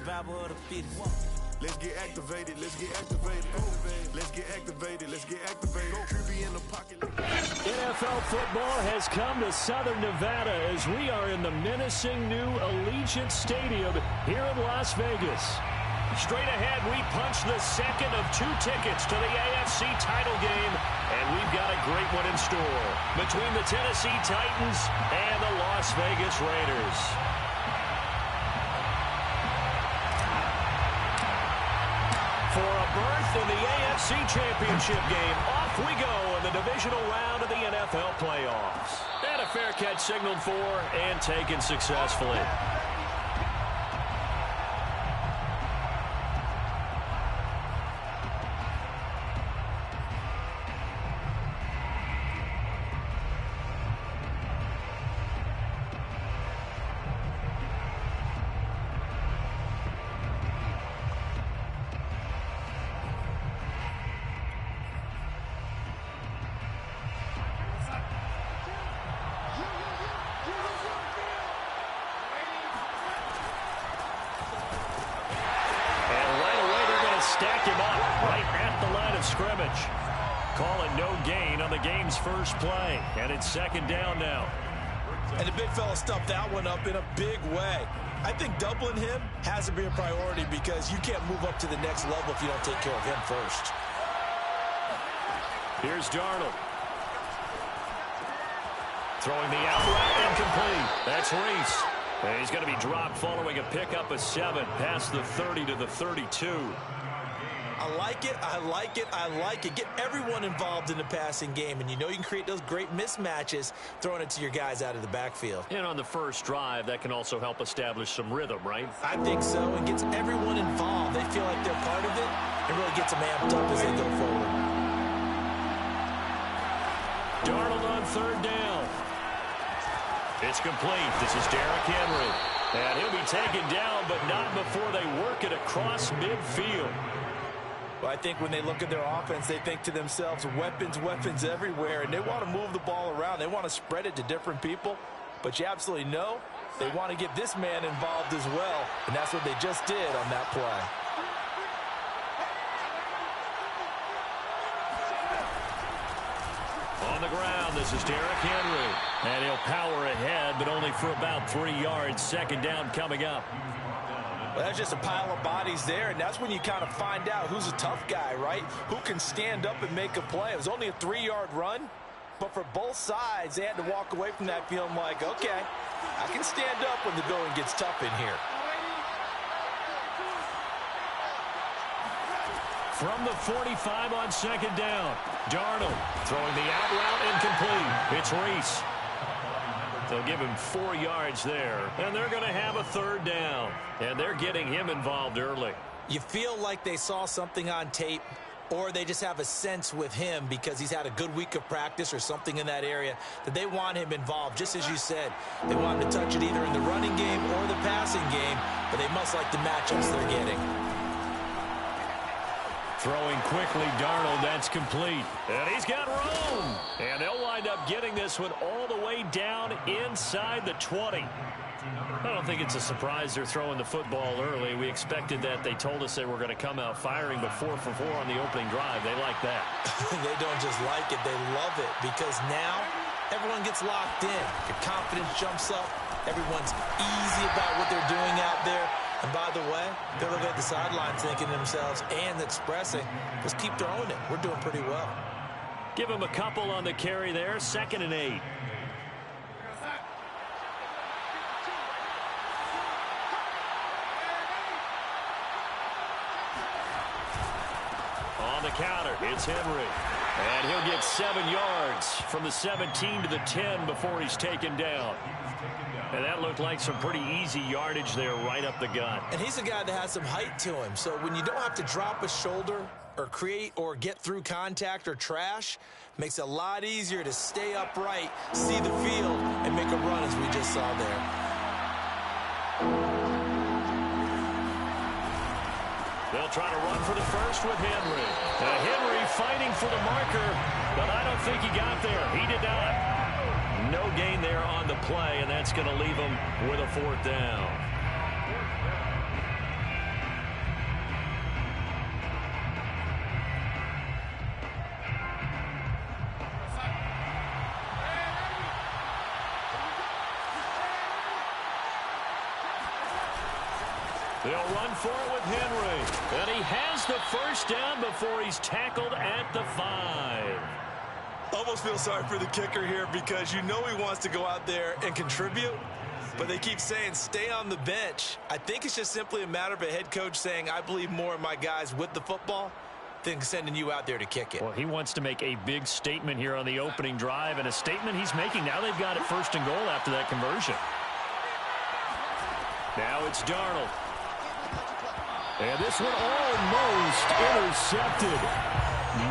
survival of the fittest. Let's get activated, let's get activated. Let's get activated, let's get activated. Creepy in the pocket. NFL football has come to Southern Nevada as we are in the menacing new Allegiant Stadium here in Las Vegas. Straight ahead, we punch the second of 2 tickets to the AFC title game, and we've got a great one in store between the Tennessee Titans and the Las Vegas Raiders. For a berth in the AFC Championship game, off we go in the divisional round of the NFL playoffs. And a fair catch signaled for and taken successfully. Stack him up right at the line of scrimmage. Call it no gain on the game's first play. And it's second down now. And the big fella stuffed that one up in a big way. I think doubling him has to be a priority because you can't move up to the next level if you don't take care of him first. Here's Darnold. Throwing the out route incomplete. That's Reese. And he's going to be dropped following a pickup of 7 past the 30 to the 32. I like it, I like it, I like it. Get everyone involved in the passing game, and you know you can create those great mismatches throwing it to your guys out of the backfield. And on the first drive, that can also help establish some rhythm, right? I think so, and gets everyone involved. They feel like they're part of it, and really gets them amped up as they go forward. Darnold on third down. It's complete. This is Derrick Henry. And he'll be taken down, but not before they work it across midfield. Well, I think when they look at their offense, they think to themselves, weapons, weapons everywhere, and they want to move the ball around. They want to spread it to different people, but you absolutely know they want to get this man involved as well, and that's what they just did on that play. On the ground, this is Derrick Henry. And he'll power ahead, but only for about 3 yards. Second down coming up. Well, that's just a pile of bodies there, and that's when you kind of find out who's a tough guy, right? Who can stand up and make a play. It was only a 3-yard run, but for both sides, they had to walk away from that feeling like, okay, I can stand up when the going gets tough in here. From the 45 on second down, Darnold throwing the out route incomplete. It's Reese. They'll give him 4 yards there, and they're going to have a third down. And they're getting him involved early. You feel like they saw something on tape, or they just have a sense with him because he's had a good week of practice or something in that area that they want him involved. Just as you said, they want him to touch it either in the running game or the passing game, but they must like the matchups they're getting. Throwing quickly, Darnold, that's complete. And he's got room. And they'll wind up getting this one all the way down inside the 20. I don't think it's a surprise they're throwing the football early. We expected that. They told us they were going to come out firing, but 4 for 4 on the opening drive. They like that. They don't just like it, they love it, because now everyone gets locked in. Your confidence jumps up. Everyone's easy about what they're doing out there. And by the way, they're looking at the sidelines thinking to themselves and expressing, let's keep throwing it. We're doing pretty well. Give him a couple on the carry there. 2nd and 8. On the counter, it's Henry. And he'll get 7 yards from the 17 to the 10 before he's taken down. And that looked like some pretty easy yardage there right up the gut. And he's a guy that has some height to him. So when you don't have to drop a shoulder or create or get through contact or trash, makes it a lot easier to stay upright, see the field, and make a run as we just saw there. They'll try to run for the first with Henry. Henry fighting for the marker, but I don't think he got there. He did not. No gain there on the play, and that's going to leave him with a 4th down. They'll run for it with Henry. And he has the first down before he's tackled at the 5. Almost feel sorry for the kicker here because you know he wants to go out there and contribute, but they keep saying stay on the bench. I think it's just simply a matter of a head coach saying I believe more in my guys with the football than sending you out there to kick it. Well, he wants to make a big statement here on the opening drive, and a statement he's making. Now they've got it 1st and goal after that conversion. Now it's Darnold. And this one almost intercepted.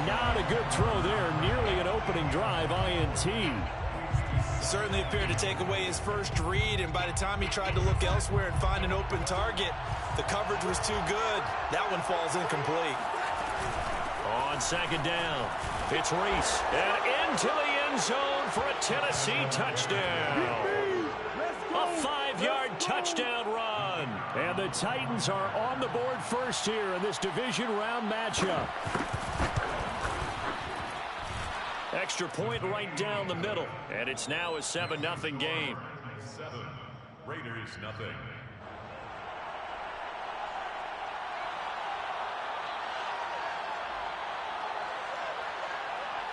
Not a good throw there. Nearly an opening drive INT. Certainly appeared to take away his first read, and by the time he tried to look elsewhere and find an open target, the coverage was too good. That one falls incomplete. On 2nd down, it's Reese. And into the end zone for a Tennessee touchdown. A 5-yard touchdown run. And the Titans are on the board first here in this division round matchup. Extra point right down the middle. And it's now a 7-0 game. 7, Raiders nothing.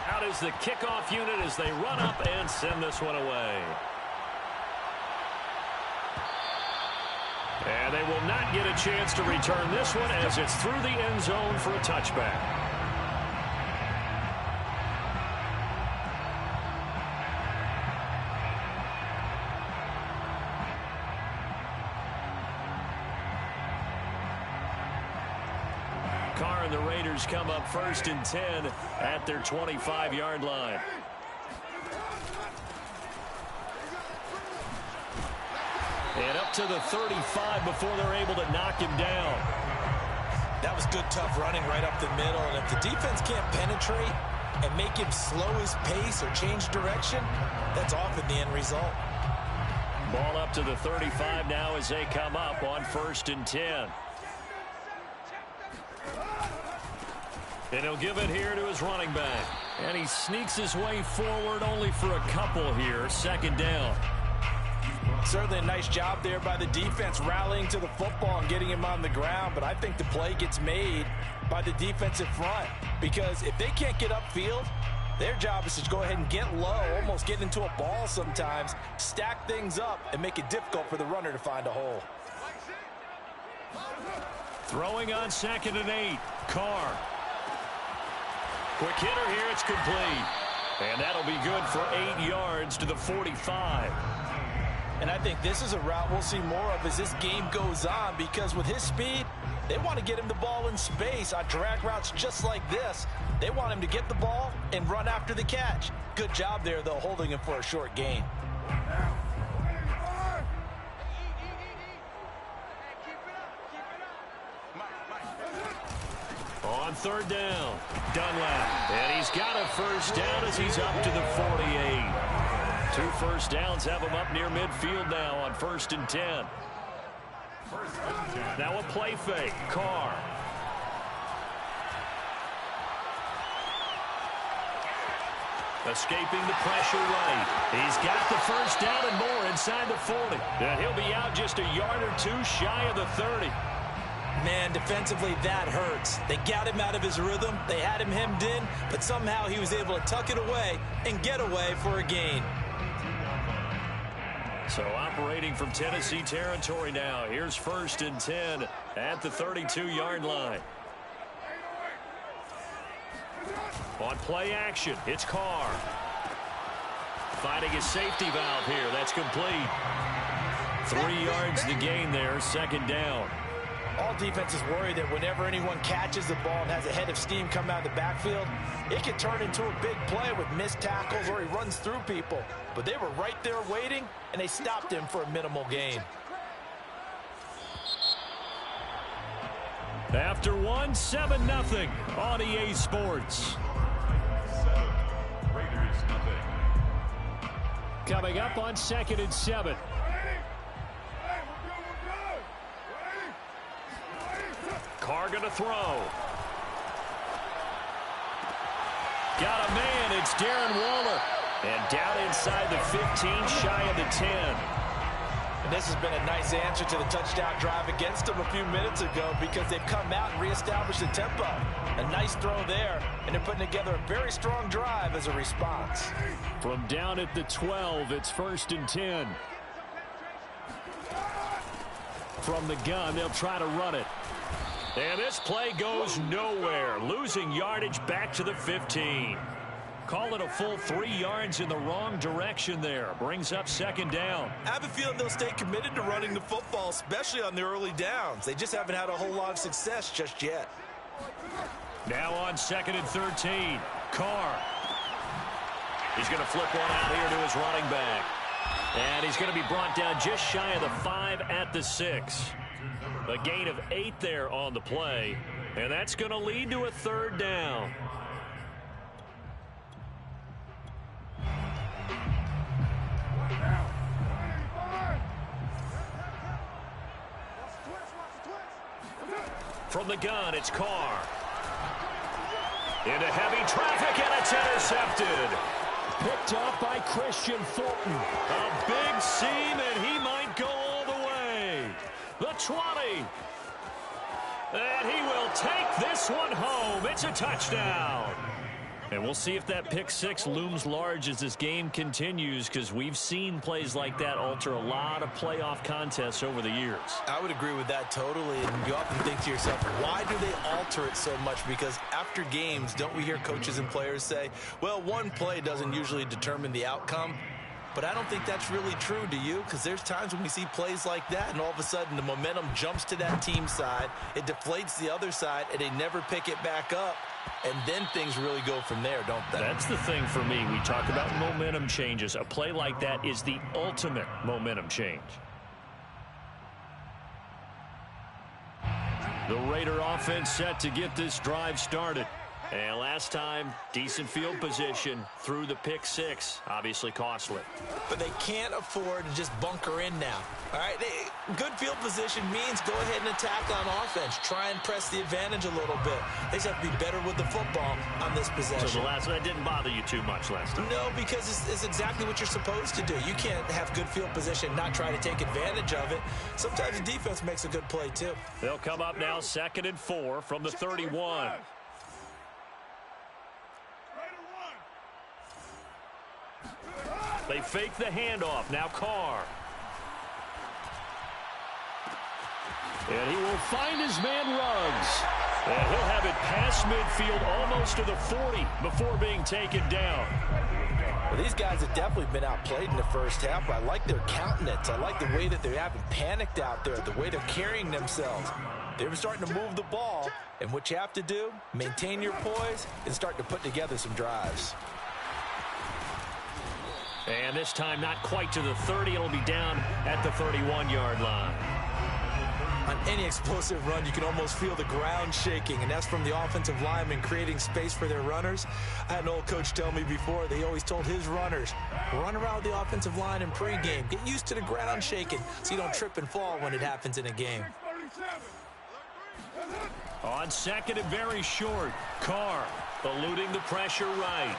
Out is the kickoff unit as they run up and send this one away. And they will not get a chance to return this one as it's through the end zone for a touchback. Carr and the Raiders come up 1st and 10 at their 25-yard line. And up to the 35 before they're able to knock him down. That was good, tough running right up the middle. And if the defense can't penetrate and make him slow his pace or change direction, that's often the end result. Ball up to the 35 now as they come up on 1st and 10. And he'll give it here to his running back. And he sneaks his way forward only for a couple here. 2nd down. Certainly a nice job there by the defense rallying to the football and getting him on the ground. But I think the play gets made by the defensive front. Because if they can't get upfield, their job is to go ahead and get low, almost get into a ball sometimes, stack things up, and make it difficult for the runner to find a hole. Throwing on 2nd and 8. Carr. Quick hitter here. It's complete. And that'll be good for 8 yards to the 45. And I think this is a route we'll see more of as this game goes on, because with his speed, they want to get him the ball in space on drag routes just like this. They want him to get the ball and run after the catch. Good job there, though, holding him for a short gain. On 3rd down, Dunlap. And he's got a first down as he's up to the 48. 2 first downs have him up near midfield now on 1st and 10. Now a play fake. Carr. Escaping the pressure right. He's got the first down and more inside the 40. And he'll be out just a yard or two shy of the 30. Man, defensively, that hurts. They got him out of his rhythm. They had him hemmed in, but somehow he was able to tuck it away and get away for a gain. So operating from Tennessee territory now. Here's 1st and 10 at the 32-yard line. On play action, it's Carr. Finding his safety valve here. That's complete. 3 yards the gain there, 2nd down. All defenses worry that whenever anyone catches the ball and has a head of steam come out of the backfield, it can turn into a big play with missed tackles or he runs through people. But they were right there waiting, and they stopped him for a minimal gain. After 7-0 on EA Sports. 7, Raiders nothing. Coming up on 2nd and 7. Carr going to throw. Got a man. It's Darren Waller. And down inside the 15, shy of the 10. And this has been a nice answer to the touchdown drive against them a few minutes ago because they've come out and reestablished the tempo. A nice throw there, and they're putting together a very strong drive as a response. From down at the 12, it's 1st and 10. From the gun, they'll try to run it. And this play goes nowhere, losing yardage back to the 15. Call it a full 3 yards in the wrong direction there. Brings up 2nd down. I have a feeling they'll stay committed to running the football, especially on the early downs. They just haven't had a whole lot of success just yet. Now on 2nd and 13. Carr. He's going to flip one out here to his running back. And he's going to be brought down just shy of the 5 at the 6. A gain of 8 there on the play. And that's going to lead to a 3rd down. From the gun, it's Carr. Into heavy traffic, and it's intercepted. Picked up by Christian Fulton. A big seam, and he might go all the way. The 20. And he will take this one home. It's a touchdown. And we'll see if that pick 6 looms large as this game continues, because we've seen plays like that alter a lot of playoff contests over the years. I would agree with that totally. And you often think to yourself, why do they alter it so much? Because after games, don't we hear coaches and players say, well, one play doesn't usually determine the outcome. But I don't think that's really true, do you? Because there's times when we see plays like that, and all of a sudden the momentum jumps to that team side. It deflates the other side, and they never pick it back up. And then things really go from there, don't they? That's the thing for me. We talk about momentum changes. A play like that is the ultimate momentum change. The Raider offense set to get this drive started. And last time, decent field position through the pick 6. Obviously costly. But they can't afford to just bunker in now. All right, good field position means go ahead and attack on offense. Try and press the advantage a little bit. They just have to be better with the football on this possession. So that didn't bother you too much last time? No, because it's exactly what you're supposed to do. You can't have good field position, not try to take advantage of it. Sometimes the defense makes a good play, too. They'll come up now 2nd and 4 from the 31. They fake the handoff. Now Carr. And he will find his man Ruggs. And he'll have it past midfield almost to the 40 before being taken down. Well, these guys have definitely been outplayed in the first half. I like their countenance. I like the way that they haven't panicked out there, the way they're carrying themselves. They're starting to move the ball. And what you have to do, maintain your poise and start to put together some drives. And this time not quite to the 30. It'll be down at the 31-yard line. On any explosive run, you can almost feel the ground shaking, and that's from the offensive linemen creating space for their runners. I had an old coach tell me before, they always told his runners, run around the offensive line in pregame. Get used to the ground shaking so you don't trip and fall when it happens in a game. On 2nd and very short, Carr eluding the pressure right.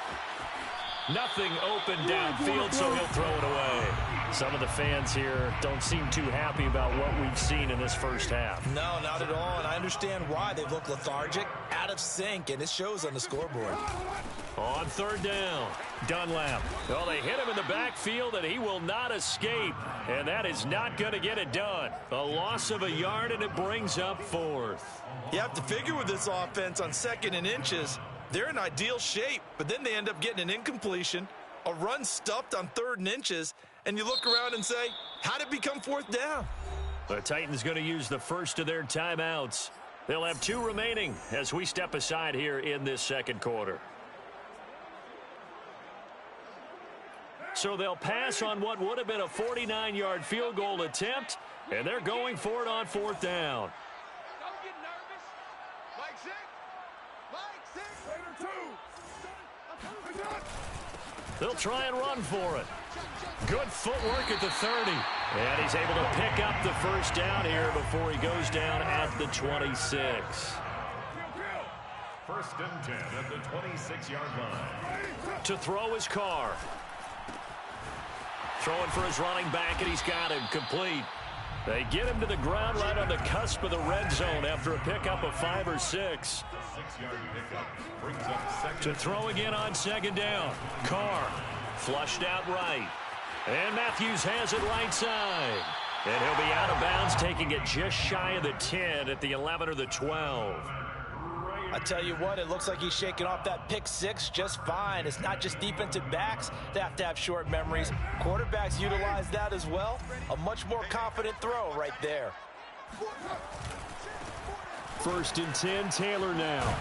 Nothing open downfield, so he'll throw it away. Some of the fans here don't seem too happy about what we've seen in this first half. No, not at all, and I understand why. They've looked lethargic, out of sync, and it shows on the scoreboard. On 3rd down, Dunlap. Well, they hit him in the backfield, and he will not escape. And that is not going to get it done. A loss of a yard, and it brings up 4th. You have to figure with this offense on 2nd and inches, they're in ideal shape, but then they end up getting an incompletion, a run stuffed on 3rd and inches, and you look around and say, how did it become 4th down? The Titans going to use the first of their timeouts. They'll have 2 remaining as we step aside here in this 2nd quarter. So they'll pass on what would have been a 49-yard field goal attempt, and they're going for it on 4th down. They'll try and run for it. Good footwork at the 30. And he's able to pick up the first down here before he goes down at the 26. 1st and 10 at the 26-yard line. To throw his Carr. throwing for his running back, and he's got him complete. They get him to the ground right on the cusp of the red zone after a pickup of 5 or 6. To throw again on second down. Carr flushed out right. And Matthews has it right side. And he'll be out of bounds, taking it just shy of the 10 at the 11 or the 12. I tell you what, it looks like he's shaking off that pick 6 just fine. It's not just defensive backs that have to have short memories. Quarterbacks utilize that as well. A much more confident throw right there. 1st and 10, Taylor now.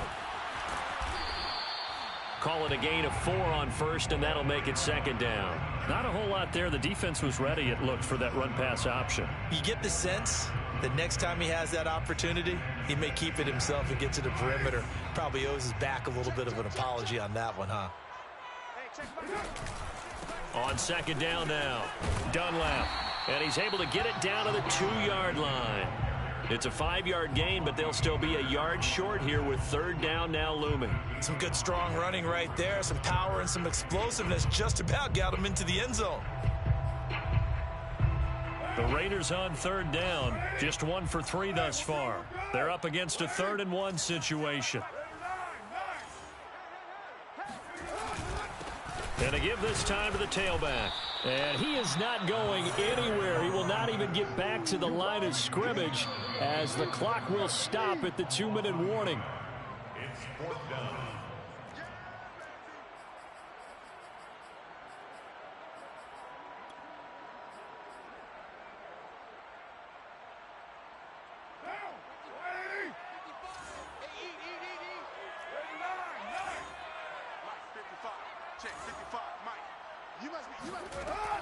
Call it a gain of 4 on 1st, and that'll make it 2nd down. Not a whole lot there. The defense was ready, it looked, for that run-pass option. You get the sense the next time he has that opportunity, he may keep it himself and get to the perimeter. Probably owes his back a little bit of an apology on that one, huh? On 2nd down now, Dunlap. And he's able to get it down to the 2-yard line. It's a 5-yard gain, but they'll still be a yard short here with 3rd down now looming. Some good strong running right there. Some power and some explosiveness just about got him into the end zone. The Raiders on 3rd down, just 1 for 3 thus far. They're up against a 3rd and 1 situation. And to give this time to the tailback. And he is not going anywhere. He will not even get back to the line of scrimmage as the clock will stop at the 2-minute warning. It's 4th down.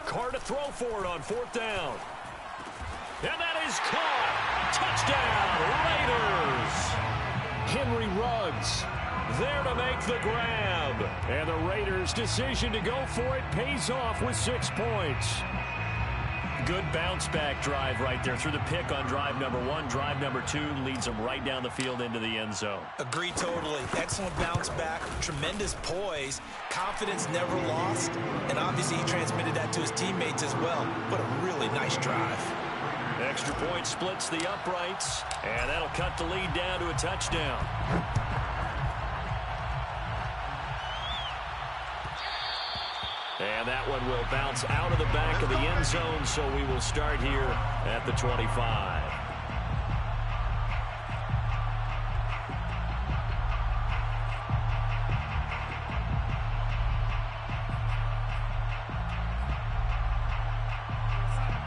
Carr to throw for it on 4th down. And that is caught. Touchdown, Raiders. Henry Ruggs there to make the grab. And the Raiders' decision to go for it pays off with 6 points. Good bounce-back drive right there through the pick on drive number 1. Drive number 2 leads them right down the field into the end zone. Agree totally. Excellent bounce back, tremendous poise, confidence never lost, and obviously he transmitted that to his teammates as well. What a really nice drive. Extra point splits the uprights, and that'll cut the lead down to a touchdown. And that one will bounce out of the back of the end zone, so we will start here at the 25.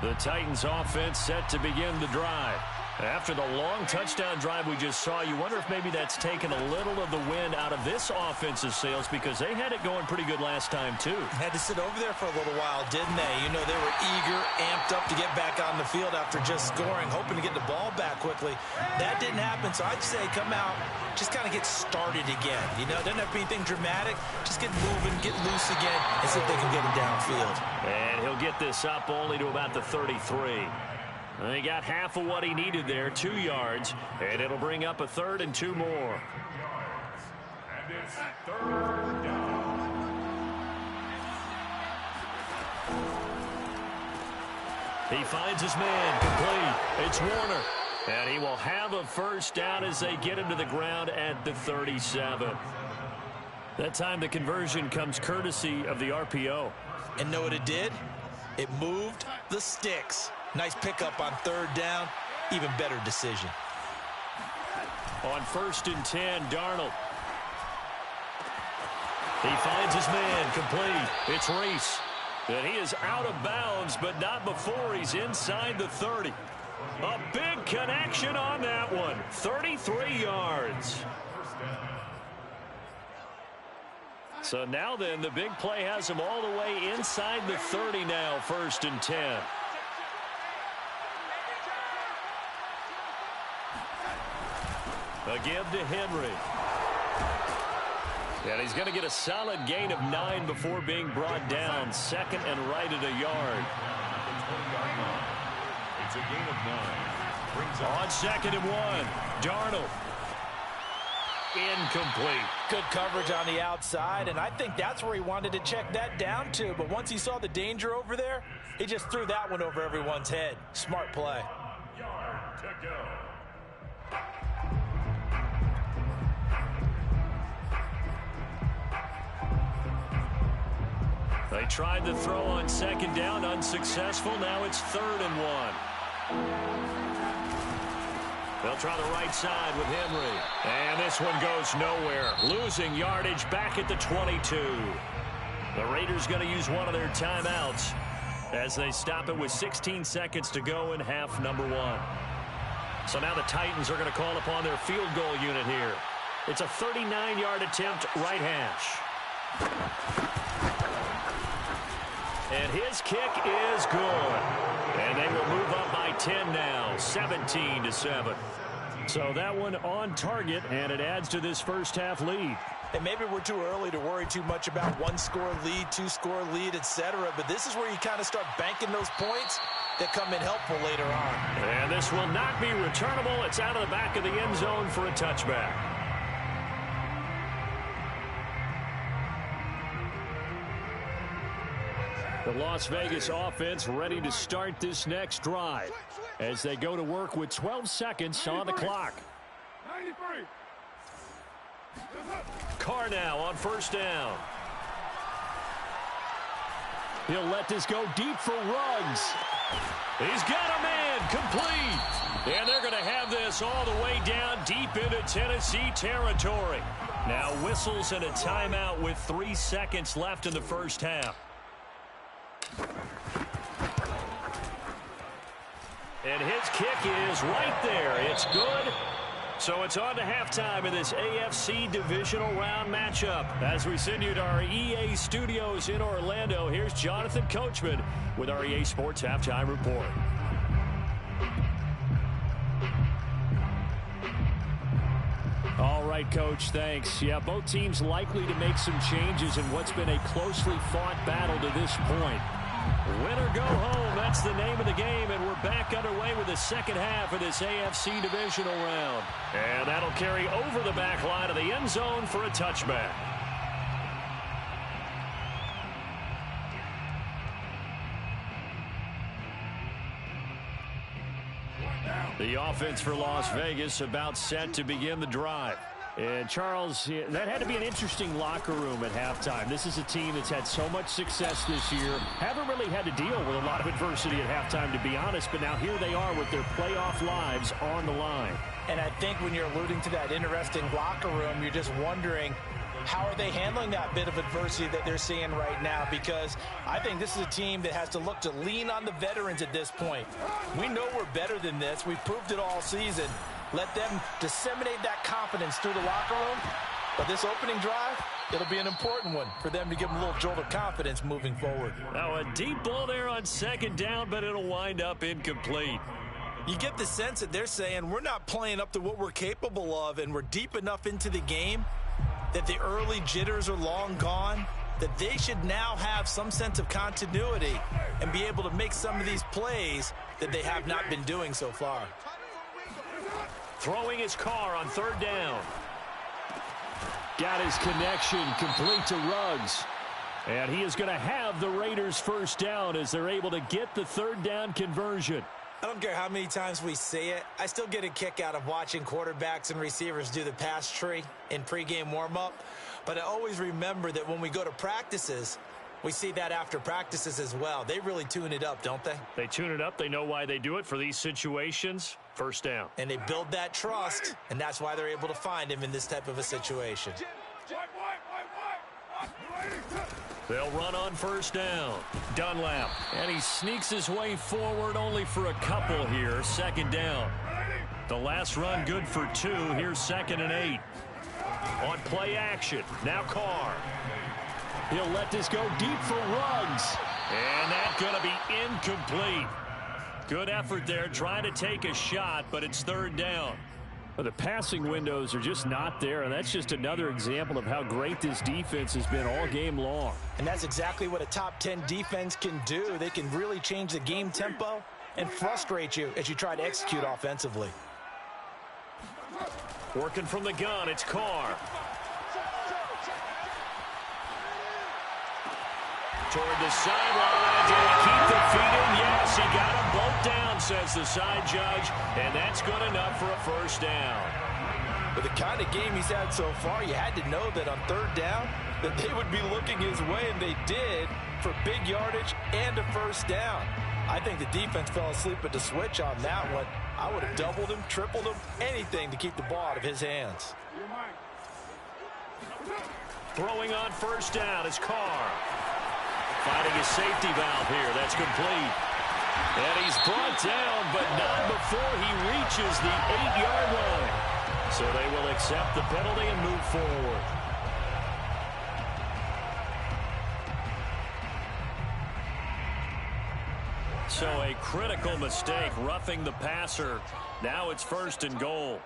The Titans offense set to begin the drive. After the long touchdown drive we just saw, you wonder if maybe that's taken a little of the wind out of this offensive sails, because they had it going pretty good last time too. Had to sit over there for a little while, didn't they? You know, they were eager, amped up to get back on the field after just scoring, hoping to get the ball back quickly. That didn't happen, so I'd say come out, just kind of get started again. You know, it doesn't have to be anything dramatic. Just get moving, get loose again, and see if they can get it downfield. And he'll get this up only to about the 33. He got half of what he needed there, 2 yards, and it'll bring up a 3rd and 2 more. And it's 3rd down. He finds his man, complete. It's Warner. And he will have a 1st down as they get him to the ground at the 37. That time the conversion comes courtesy of the RPO. And know what it did? It moved the sticks. Nice pickup on 3rd down. Even better decision. On 1st and 10, Darnold. He finds his man, complete. It's Reese. And he is out of bounds, but not before he's inside the 30. A big connection on that one. 33 yards. So now then, the big play has him all the way inside the 30 now, 1st and 10. A give to Henry. And he's going to get a solid gain of 9 before being brought down. 2nd and right at a yard. It's a gain of 9. On 2nd and 1, Darnold. incomplete. Good coverage on the outside, and I think that's where he wanted to check that down to. But once he saw the danger over there, he just threw that one over everyone's head. Smart play. Yard to go. They tried the throw on second down, unsuccessful. Now it's 3rd and 1. They'll try the right side with Henry. And this one goes nowhere. Losing yardage back at the 22. The Raiders going to use one of their timeouts as they stop it with 16 seconds to go in half number 1. So now the Titans are going to call upon their field goal unit here. It's a 39-yard attempt, right hash. And his kick is good. And they will move up by 10 now, 17-7. So that one on target, and it adds to this first half lead. And maybe we're too early to worry too much about 1-score lead, 2-score lead, etc. But this is where you kind of start banking those points that come in helpful later on. And this will not be returnable. It's out of the back of the end zone for a touchback. The Las Vegas offense ready to start this next drive as they go to work with 12 seconds on the clock. 93. Carr now on first down. He'll let this go deep for Ruggs. He's got a man complete. And they're going to have this all the way down deep into Tennessee territory. Now whistles and a timeout with 3 seconds left in the first half. And his kick is right there. It's good. So it's on to halftime in this AFC Divisional Round matchup. As we send you to our EA studios in Orlando, here's Jonathan Coachman with our EA Sports Halftime Report. All right, Coach, thanks. Yeah, both teams likely to make some changes in what's been a closely fought battle to this point. Win or go home, that's the name of the game, and we're back underway with the second half of this AFC Divisional Round. And that'll carry over the back line of the end zone for a touchback. The offense for Las Vegas about set to begin the drive. And, Charles, that had to be an interesting locker room at halftime. This is a team that's had so much success this year. Haven't really had to deal with a lot of adversity at halftime, to be honest. But now here they are with their playoff lives on the line. And I think when you're alluding to that interesting locker room, you're just wondering, how are they handling that bit of adversity that they're seeing right now? Because I think this is a team that has to look to lean on the veterans at this point. We know we're better than this. We've proved it all season. Let them disseminate that confidence through the locker room. But this opening drive, it'll be an important one for them to give them a little jolt of confidence moving forward. Now a deep ball there on second down, but it'll wind up incomplete. You get the sense that they're saying we're not playing up to what we're capable of, and we're deep enough into the game that the early jitters are long gone, that they should now have some sense of continuity and be able to make some of these plays that they have not been doing so far. Throwing his car on third down. Got his connection complete to Ruggs. And he is going to have the Raiders first down as they're able to get the third down conversion. I don't care how many times we say it, I still get a kick out of watching quarterbacks and receivers do the pass tree in pregame warm-up. But I always remember that when we go to practices, we see that after practices as well. They really tune it up, don't they? They tune it up. They know why they do it for these situations. First down. And they build that trust, and that's why they're able to find him in this type of a situation. They'll run on first down. Dunlap. And he sneaks his way forward only for a couple here. Second down. The last run good for 2. Here's 2nd and 8. On play action. Now Carr. He'll let this go deep for Ruggs. And that's going to be incomplete. Good effort there, trying to take a shot, but it's third down. Well, the passing windows are just not there, and that's just another example of how great this defense has been all game long. And that's exactly what a top 10 defense can do. They can really change the game tempo and frustrate you as you try to execute offensively. Working from the gun, it's Carr. Toward the sideline. Did he keep the feet in? Yes, he got them both down, says the side judge. And that's good enough for a first down. With the kind of game he's had so far, you had to know that on third down that they would be looking his way, and they did, for big yardage and a first down. I think the defense fell asleep at the switch on that one. I would have doubled him, tripled him, anything to keep the ball out of his hands. Throwing on first down is Carr. Finding a safety valve here. That's complete. And he's brought down, but not before he reaches the 8-yard line. So they will accept the penalty and move forward. So a critical mistake, roughing the passer. Now it's 1st and goal.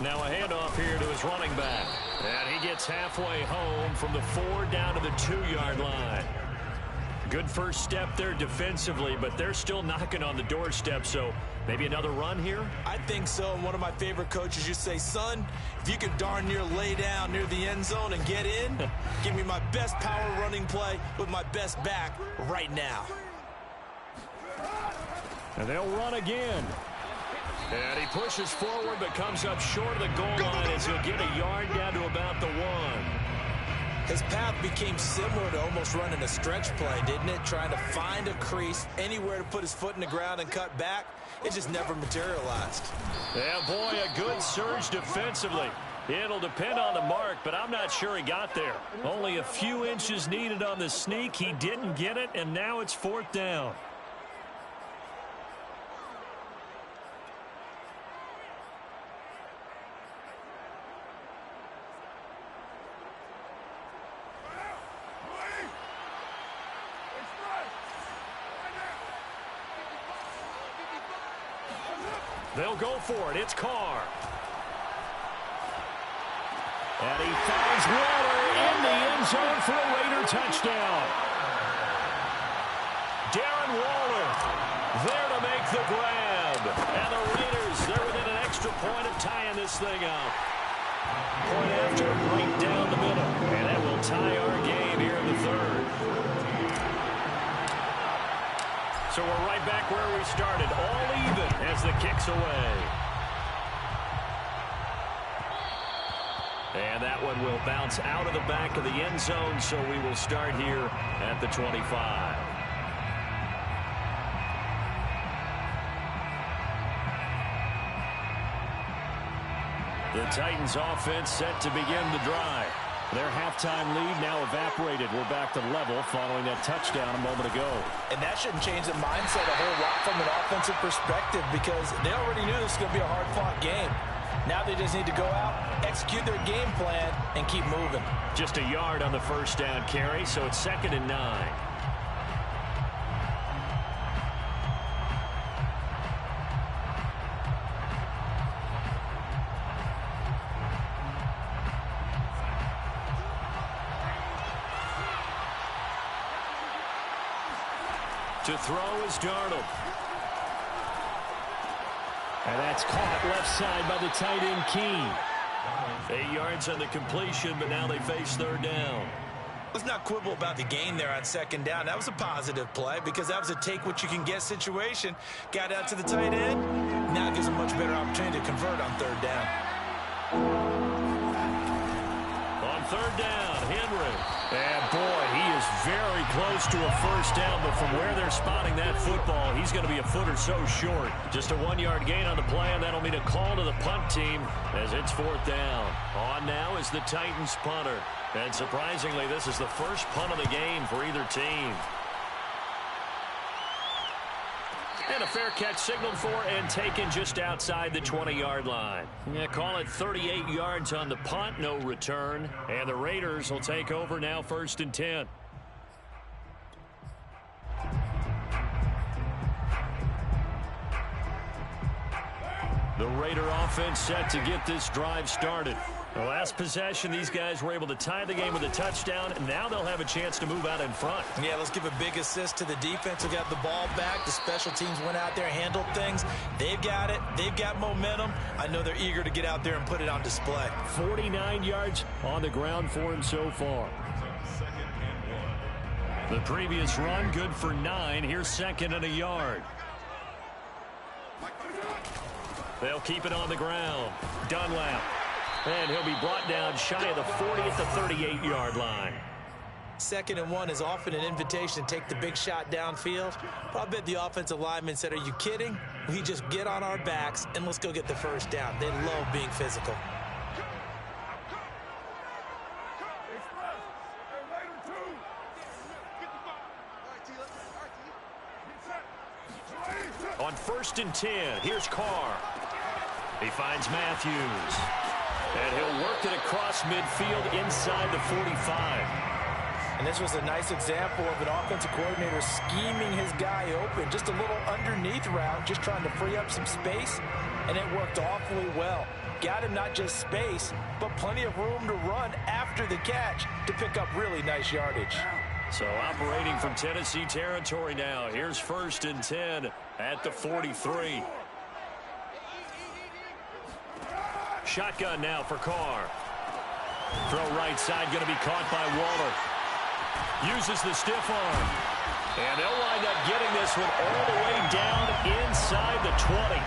Now a handoff here to his running back. And he gets halfway home from the 4 down to the 2-yard line. Good first step there defensively, but they're still knocking on the doorstep, so maybe another run here? I think so, and one of my favorite coaches used to say, son, if you could darn near lay down near the end zone and get in, give me my best power running play with my best back right now. And they'll run again. And he pushes forward but comes up short of the goal line as he'll get a yard down to about the 1. His path became similar to almost running a stretch play, didn't it? Trying to find a crease, anywhere to put his foot in the ground and cut back. It just never materialized. Yeah, boy, a good surge defensively. It'll depend on the mark, but I'm not sure he got there. Only a few inches needed on the sneak. He didn't get it, and now it's 4th down. They'll go for it. It's Carr. And he finds Waller in the end zone for a Raider touchdown. Darren Waller there to make the grab. And the Raiders, they're within an extra point of tying this thing up. Point after, right down the middle. And that will tie our game here in the 3rd. So we're right back where we started, all even as the kick's away. And that one will bounce out of the back of the end zone, so we will start here at the 25. The Titans offense set to begin the drive. Their halftime lead now evaporated. We're back to level following that touchdown a moment ago. And that shouldn't change the mindset a whole lot from an offensive perspective, because they already knew this was going to be a hard-fought game. Now they just need to go out, execute their game plan, and keep moving. Just a yard on the first down carry, so it's 2nd and 9. To throw is Darnold. And that's caught left side by the tight end Key. 8 yards on the completion, but now they face 3rd down. Let's not quibble about the gain there on 2nd down. That was a positive play because that was a take-what-you-can-get situation. Got out to the tight end. Now it gives a much better opportunity to convert on 3rd down. On 3rd down, Henry. And boy, he is very close to a first down, but from where they're spotting that football, he's going to be a foot or so short. Just a 1-yard gain on the play, and that'll mean a call to the punt team as it's 4th down. On now is the Titans punter. And surprisingly, this is the first punt of the game for either team. And a fair catch signaled for and taken just outside the 20-yard line. Yeah, call it 38 yards on the punt, no return. And the Raiders will take over now 1st and 10. The Raider offense set to get this drive started. The last possession, these guys were able to tie the game with a touchdown, and now they'll have a chance to move out in front. Yeah, let's give a big assist to the defense who got the ball back. The special teams went out there, handled things. They've got it. They've got momentum. I know they're eager to get out there and put it on display. 49 yards on the ground for him so far. The previous run, good for 9. Here's 2nd and a yard. They'll keep it on the ground. Dunlap. And he'll be brought down shy of the 40 at the 38-yard line. 2nd and 1 is often an invitation to take the big shot downfield. But I bet the offensive lineman said, are you kidding? We just get on our backs and let's go get the first down. They love being physical. On 1st and 10, here's Carr. He finds Matthews. And he'll work it across midfield inside the 45. And this was a nice example of an offensive coordinator scheming his guy open. Just a little underneath route, just trying to free up some space, and it worked awfully well. Got him not just space, but plenty of room to run after the catch to pick up really nice yardage. So operating from Tennessee territory now. Here's 1st and 10 at the 43. Shotgun now for Carr. Throw right side, going to be caught by Waller. Uses the stiff arm. And they'll wind up getting this one all the way down inside the 20.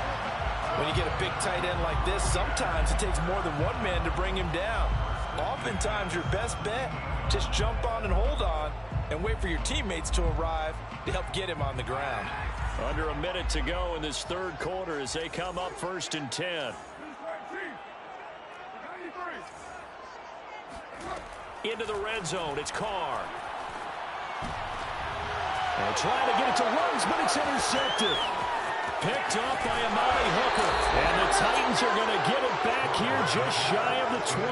When you get a big tight end like this, sometimes it takes more than one man to bring him down. Oftentimes, your best bet, just jump on and hold on and wait for your teammates to arrive to help get him on the ground. Under a minute to go in this 3rd quarter as they come up 1st and 10. Into the red zone, it's Carr. They're trying to get it to Ruggs, but it's intercepted. Picked up by Amari Hooker. And the Titans are going to get it back here just shy of the 20.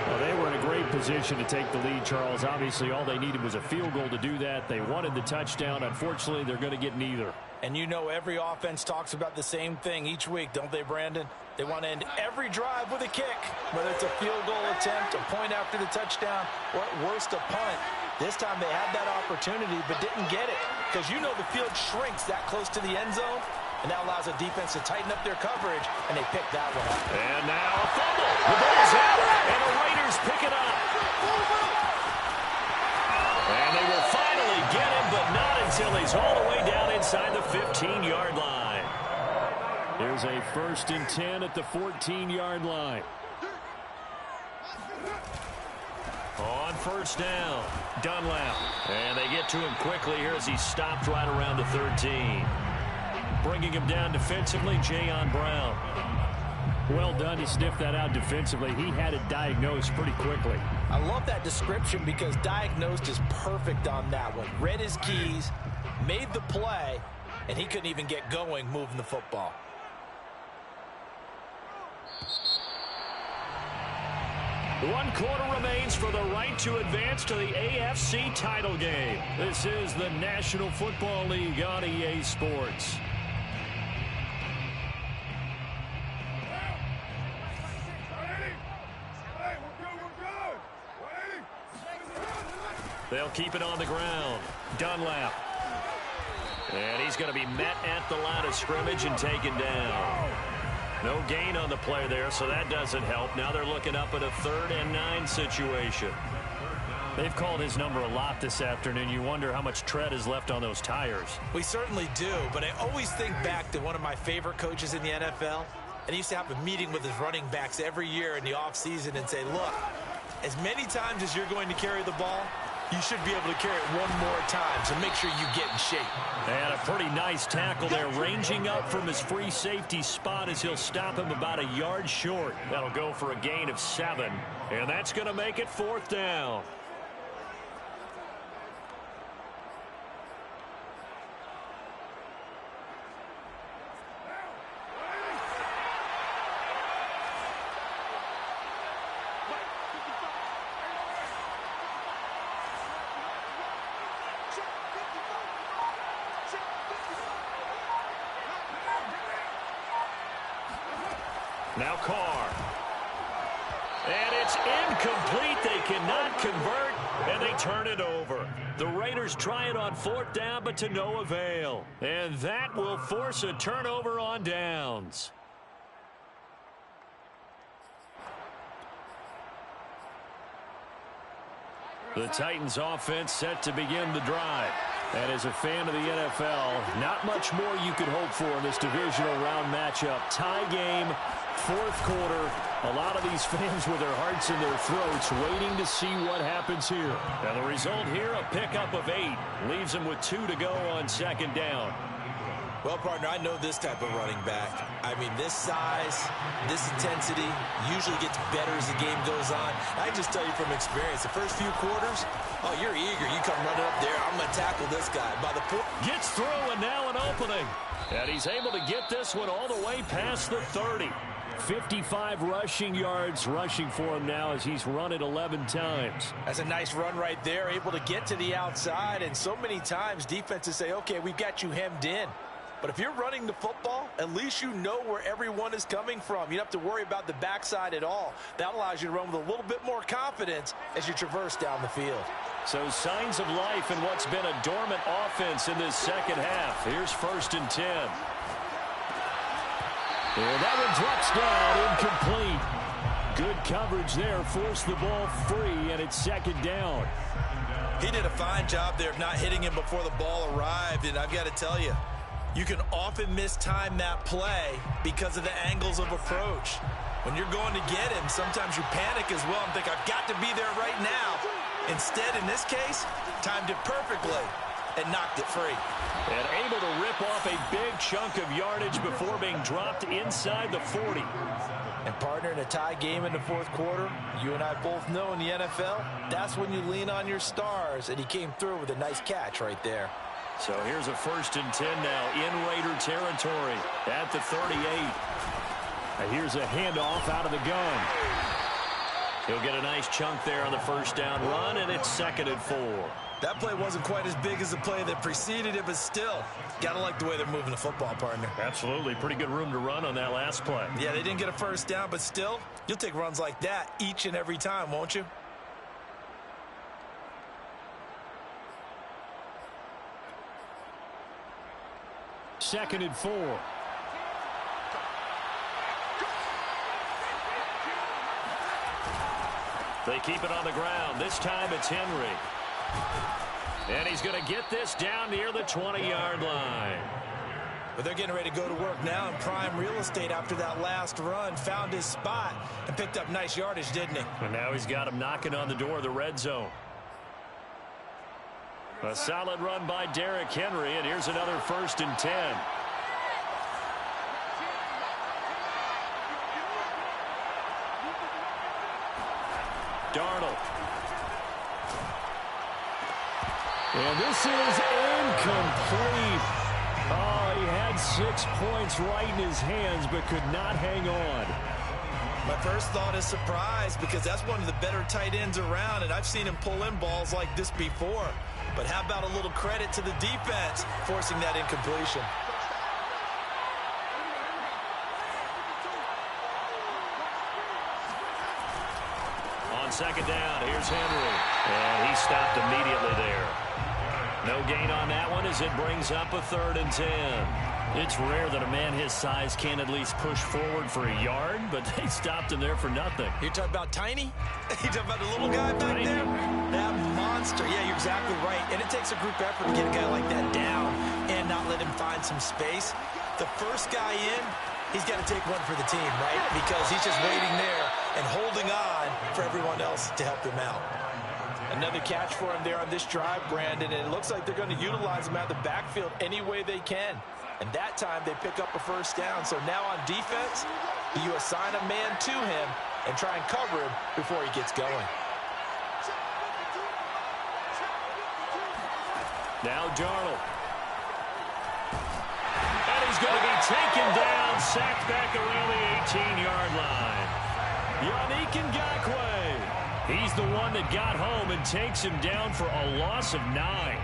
Well, they were in a great position to take the lead, Charles. Obviously, all they needed was a field goal to do that. They wanted the touchdown. Unfortunately, they're going to get neither. And you know every offense talks about the same thing each week, don't they, Brandon? They want to end every drive with a kick, whether it's a field goal attempt, a point after the touchdown, or at worst a punt. This time they had that opportunity but didn't get it because you know the field shrinks that close to the end zone, and that allows a defense to tighten up their coverage, and they picked that one up. And now a fumble. The ball's out, and the Raiders pick it up. And they will finally get him, but not until he's all the way down inside the 15-yard line. Here's a 1st and 10 at the 14-yard line. On 1st down, Dunlap. And they get to him quickly here as he stopped right around the 13. Bringing him down defensively, Jayon Brown. Well done to sniff that out defensively. He had it diagnosed pretty quickly. I love that description because diagnosed is perfect on that one. Read his keys, made the play, and he couldn't even get going moving the football. One quarter remains for the right to advance to the AFC title game. This is the National Football League on EA Sports. They'll keep it on the ground. Dunlap. And he's going to be met at the line of scrimmage and taken down. No gain on the play there, so that doesn't help. Now they're looking up at a 3rd and 9 situation. They've called his number a lot this afternoon. You wonder how much tread is left on those tires. We certainly do, but I always think back to one of my favorite coaches in the NFL, and he used to have a meeting with his running backs every year in the offseason and say, look, as many times as you're going to carry the ball, you should be able to carry it one more time, so make sure you get in shape. And a pretty nice tackle there, ranging up from his free safety spot as he'll stop him about a yard short. That'll go for a gain of 7, and that's going to make it 4th down. Now Carr. And it's incomplete. They cannot convert, and they turn it over. The Raiders try it on fourth down, but to no avail. And that will force a turnover on downs. The Titans offense set to begin the drive. And as a fan of the NFL, not much more you could hope for in this divisional round matchup. Tie game, fourth quarter. A lot of these fans with their hearts in their throats waiting to see what happens here. And the result here, a pickup of 8. Leaves them with 2 to go on second down. Well, partner, I know this type of running back. I mean, this size, this intensity usually gets better as the game goes on. I can just tell you from experience, the first few quarters, oh, you're eager. You come running up there, I'm going to tackle this guy. By the point, gets through, and now an opening. And he's able to get this one all the way past the 30. 55 rushing yards rushing for him now as he's run it 11 times. That's a nice run right there, able to get to the outside. And so many times defenses say, okay, we've got you hemmed in. But if you're running the football, at least you know where everyone is coming from. You don't have to worry about the backside at all. That allows you to run with a little bit more confidence as you traverse down the field. So signs of life in what's been a dormant offense in this second half. Here's 1st and 10. And that one drops down, incomplete. Good coverage there, forced the ball free, and it's second down. He did a fine job there of not hitting him before the ball arrived, and I've got to tell you, you can often mistime that play because of the angles of approach. When you're going to get him, sometimes you panic as well and think, I've got to be there right now. Instead, in this case, timed it perfectly and knocked it free. And able to rip off a big chunk of yardage before being dropped inside the 40. And partner, in a tie game in the fourth quarter, you and I both know in the NFL, that's when you lean on your stars, and he came through with a nice catch right there. So here's a 1st and 10 now in Raider territory at the 38. And here's a handoff out of the gun. He'll get a nice chunk there on the first down run, and it's 2nd and 4. That play wasn't quite as big as the play that preceded it, but still, gotta like the way they're moving the football, partner. Absolutely. Pretty good room to run on that last play. Yeah, they didn't get a first down, but still, you'll take runs like that each and every time, won't you? Second and 4. They keep it on the ground. This time it's Henry. And he's going to get this down near the 20-yard line. But they're getting ready to go to work now in prime real estate after that last run. Found his spot and picked up nice yardage, didn't he? And now he's got him knocking on the door of the red zone. A solid run by Derrick Henry, and here's another 1st and 10. Darnold. And this is incomplete. Oh, he had 6 points right in his hands, but could not hang on. My first thought is surprise, because that's one of the better tight ends around, and I've seen him pull in balls like this before. But how about a little credit to the defense forcing that incompletion? On second down, here's Henry. And he stopped immediately there. No gain on that one as it brings up a 3rd and 10. It's rare that a man his size can at least push forward for a yard, but they stopped him there for nothing. You're talking about tiny? You're talking about the little guy back there? That monster. Yeah, you're exactly right. And it takes a group effort to get a guy like that down and not let him find some space. The first guy in, he's got to take one for the team, right? Because he's just waiting there and holding on for everyone else to help him out. Another catch for him there on this drive, Brandon, and it looks like they're going to utilize him out of the backfield any way they can. And that time they pick up a first down. So now on defense, you assign a man to him and try and cover him before he gets going. Now Darnold. And he's going to be taken down, sacked back around the 18-yard line. Yannick Ngakoue. He's the one that got home and takes him down for a loss of 9.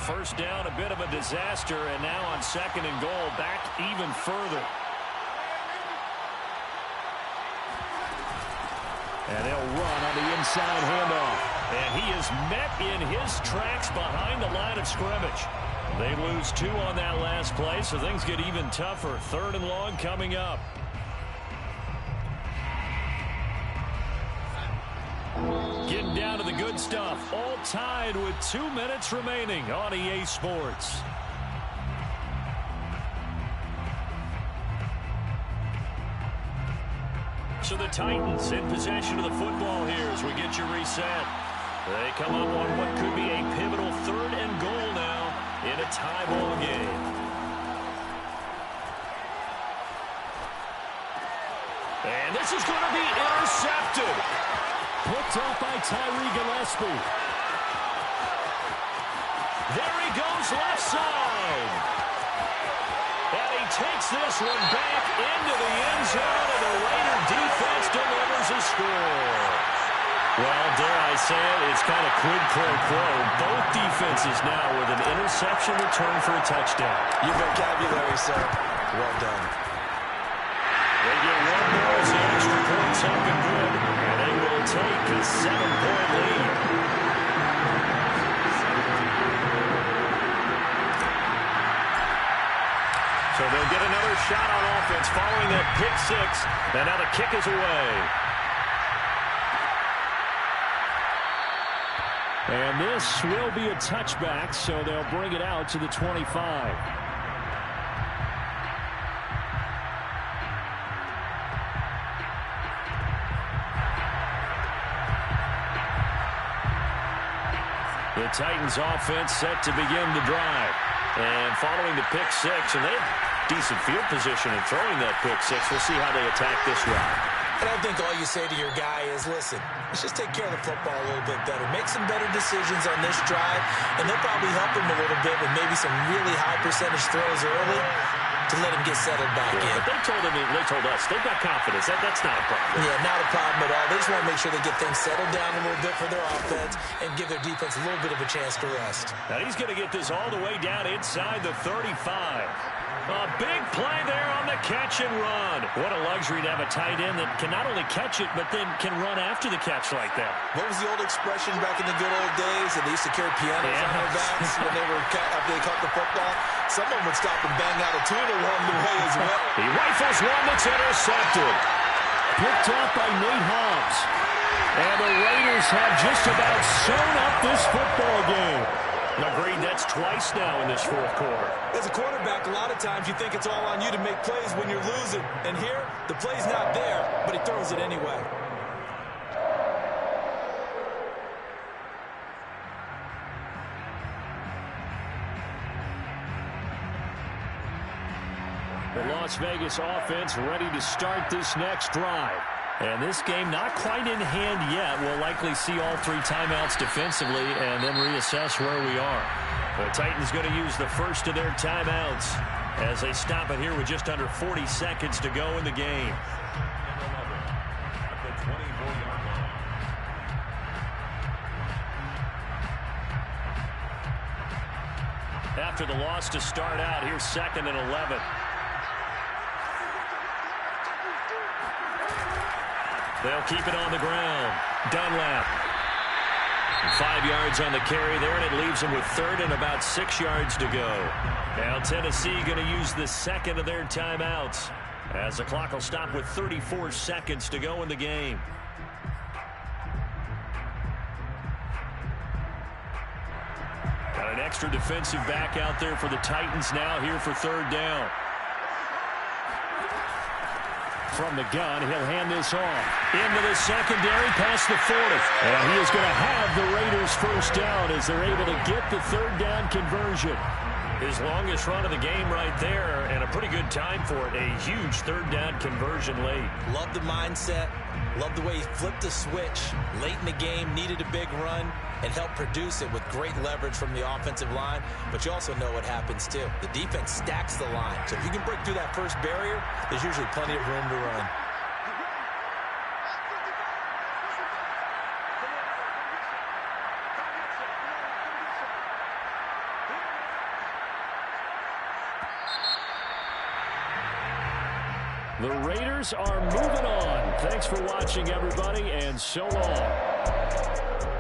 first down, a bit of a disaster, and now on second and goal, back even further. And they'll run on the inside handoff. And he is met in his tracks behind the line of scrimmage. They lose 2 on that last play, so things get even tougher. 3rd and long coming up. Getting down to the good stuff. All tied with 2 minutes remaining on EA Sports. So the Titans in possession of the football here as we get you reset. They come up on what could be a pivotal 3rd and goal now in a tie ball game. And this is going to be intercepted. Picked up by Tyree Gillespie. There he goes left side. And he takes this one back into the end zone, and the Raider defense delivers a score. Well, dare I say it, it's kind of quid pro quo. Both defenses now with an interception return for a touchdown. Your vocabulary, sir. Well done. They get one more as the extra point's up and good, and they will take a 7-point lead. So they'll get another shot on offense following that pick 6, and now the kick is away. And this will be a touchback, so they'll bring it out to the 25. The Titans offense set to begin the drive. And following the pick 6, and they have decent field position in throwing that pick 6. We'll see how they attack this route. And I think all you say to your guy is, listen, let's just take care of the football a little bit better. Make some better decisions on this drive, and they'll probably help him a little bit with maybe some really high percentage throws early to let him get settled back in. But they told us, they've got confidence. That's not a problem. Yeah, not a problem at all. They just want to make sure they get things settled down a little bit for their offense and give their defense a little bit of a chance to rest. Now he's going to get this all the way down inside the 35. A big play there on the catch and run. What a luxury to have a tight end that can not only catch it, but then can run after the catch like that. What was the old expression back in the good old days? And they used to carry pianos on their backs when after they caught the football. Someone would stop and bang out a tune along the way as well. He rifles one that's intercepted. Picked up by Nate Hobbs. And the Raiders have just about sewn up this football game. Agreed, that's twice now in this 4th quarter. As a quarterback, a lot of times you think it's all on you to make plays when you're losing. And here, the play's not there, but he throws it anyway. The Las Vegas offense ready to start this next drive. And this game not quite in hand yet. We'll likely see all 3 timeouts defensively and then reassess where we are. The Titans going to use the first of their timeouts as they stop it here with just under 40 seconds to go in the game. After the loss to start out, here's 2nd and 11. They'll keep it on the ground. Dunlap. 5 yards on the carry there, and it leaves them with 3rd and about 6 yards to go. Now Tennessee going to use the 2nd of their timeouts as the clock will stop with 34 seconds to go in the game. Got an extra defensive back out there for the Titans now here for 3rd down. From the gun, he'll hand this off. Into the secondary, past the 40. And he is going to have the Raiders first down as they're able to get the 3rd down conversion. His longest run of the game right there, and a pretty good time for it. A huge 3rd down conversion late. Love the mindset. Love the way he flipped the switch. Late in the game, needed a big run, and helped produce it with great leverage from the offensive line. But you also know what happens, too. The defense stacks the line. So if you can break through that first barrier, there's usually plenty of room to run. The Raiders are moving on. Thanks for watching, everybody, and so long.